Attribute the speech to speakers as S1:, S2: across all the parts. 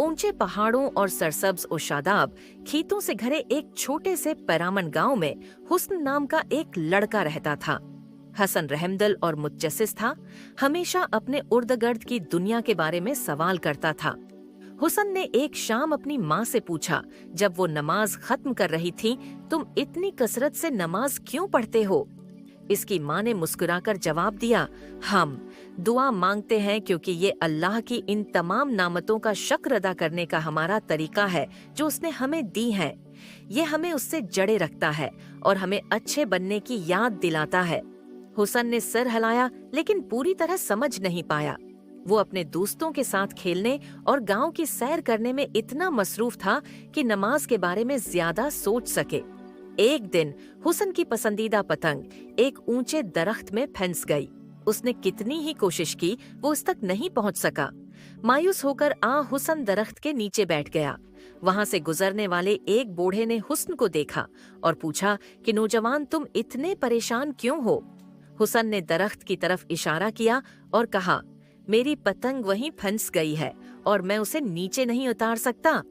S1: ऊंचे पहाड़ों और सरसब्ज और शादाब खेतों से घरे एक छोटे से पैरामन गांव में हुस्न नाम का एक लड़का रहता था। हसन रहमदिल और मुतजस्सिस था। हमेशा अपने उर्द-गिर्द की दुनिया के बारे में सवाल करता था। हुसन ने एक शाम अपनी माँ से पूछा, जब वो नमाज खत्म कर रही थी, तुम इतनी कसरत से नमाज क्यों पढ़ते हो? इसकी माँ ने मुस्कुराकर जवाब दिया, हम दुआ मांगते हैं क्योंकि ये अल्लाह की इन तमाम नामतों का शुक्र अदा करने का हमारा तरीका है जो उसने हमें दी है। ये हमें उससे जड़े रखता है और हमें अच्छे बनने की याद दिलाता है। हुसन ने सर हिलाया लेकिन पूरी तरह समझ नहीं पाया। वो अपने दोस्तों के साथ खेलने और गांव की सैर करने में इतना मसरूफ था कि नमाज के बारे में ज्यादा सोच सके। एक दिन हुसन की पसंदीदा पतंग एक ऊंचे दरख्त में फंस गई। उसने कितनी ही कोशिश की, वो उस तक नहीं पहुंच सका। मायूस होकर हुसन दरख्त के नीचे बैठ गया। वहां से गुजरने वाले एक बूढ़े ने हुस्न को देखा और पूछा कि नौजवान, तुम इतने परेशान क्यों हो? हुसन ने दरख्त की तरफ इशारा किया और कहा, मेरी पतंग वहीं फंस गई है और मैं उसे नीचे नहीं उतार सकता।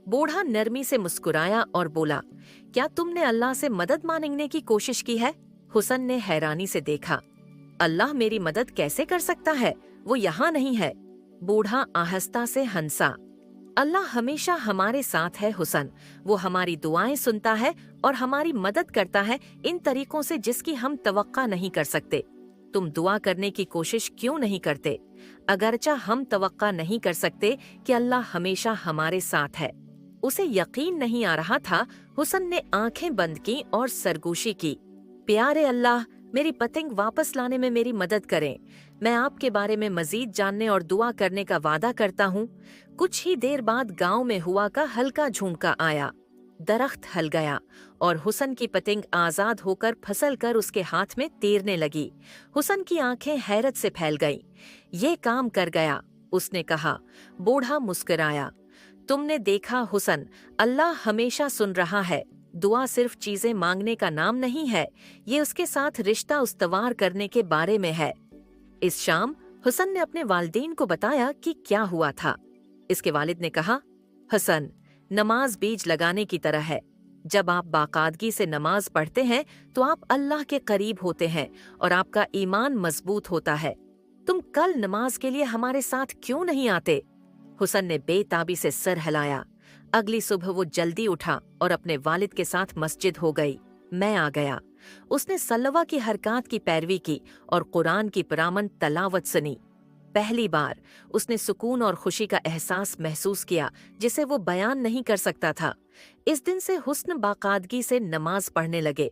S1: बूढ़ा नरमी से मुस्कुराया और बोला, क्या तुमने अल्लाह से मदद मांगने की कोशिश की है? हुसन ने हैरानी से देखा। अल्लाह मेरी मदद कैसे कर सकता है? वो यहाँ नहीं है। बूढ़ा आहिस्ता से हंसा। अल्लाह हमेशा हमारे साथ है हुसन। वो हमारी दुआएं सुनता है और हमारी मदद करता है इन तरीकों से जिसकी हम तवक्का नहीं कर सकते। तुम दुआ करने की कोशिश क्यों नहीं करते? अगरचा हम तवक्का नहीं कर सकते कि अल्लाह हमेशा हमारे साथ है। उसे यकीन नहीं आ रहा था। हुसन ने आंखें बंद की और सरगोशी की। प्यारे अल्लाह, मेरी पतंग वापस लाने में मेरी मदद करें। मैं आपके बारे में मजीद जानने और दुआ करने का वादा करता हूँ। कुछ ही देर बाद गांव में हुआ का हल्का झुंडका आया। दरख्त हल गया और हुसन की पतंग आजाद होकर फसल कर उसके हाथ में तैरने लगी। हुसन की आंखें हैरत से फैल गईं। ये काम कर गया, उसने कहा। बूढ़ा मुस्कुराया। तुमने देखा हुसन, अल्लाह हमेशा सुन रहा है। दुआ सिर्फ चीजें मांगने का नाम नहीं है, ये उसके साथ रिश्ता उस्तवार करने के बारे में है। इस शाम हुसन ने अपने वालिदैन को बताया कि क्या हुआ था। इसके वालिद ने कहा, हसन, नमाज बीज लगाने की तरह है। जब आप बाकायदगी से नमाज पढ़ते हैं तो आप अल्लाह के करीब होते हैं और आपका ईमान मजबूत होता है। तुम कल नमाज के लिए हमारे साथ क्यों नहीं आते? हुसन ने बेताबी से सर हिलाया। अगली सुबह वो जल्दी उठा और अपने वालिद के साथ मस्जिद हो गई। मैं आ गया। उसने सल्लवा की हरकत की पैरवी की और कुरान की पुरामन तलावत सुनी। पहली बार उसने सुकून और खुशी का एहसास महसूस किया जिसे वो बयान नहीं कर सकता था। इस दिन से हुस्न बाकायदगी से नमाज पढ़ने लगे।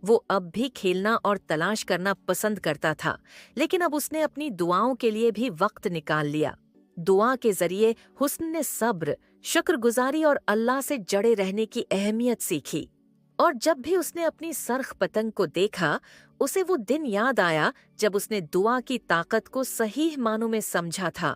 S1: वो अब भी खेलना और तलाश करना पसंद करता था, लेकिन अब उसने अपनी दुआओं के लिए भी वक्त निकाल लिया। दुआ के जरिए हुस्न ने सब्र, शुक्रगुजारी और अल्लाह से जड़े रहने की अहमियत सीखी। और जब भी उसने अपनी सरख पतंग को देखा, उसे वो दिन याद आया जब उसने दुआ की ताकत को सही मानों में समझा था।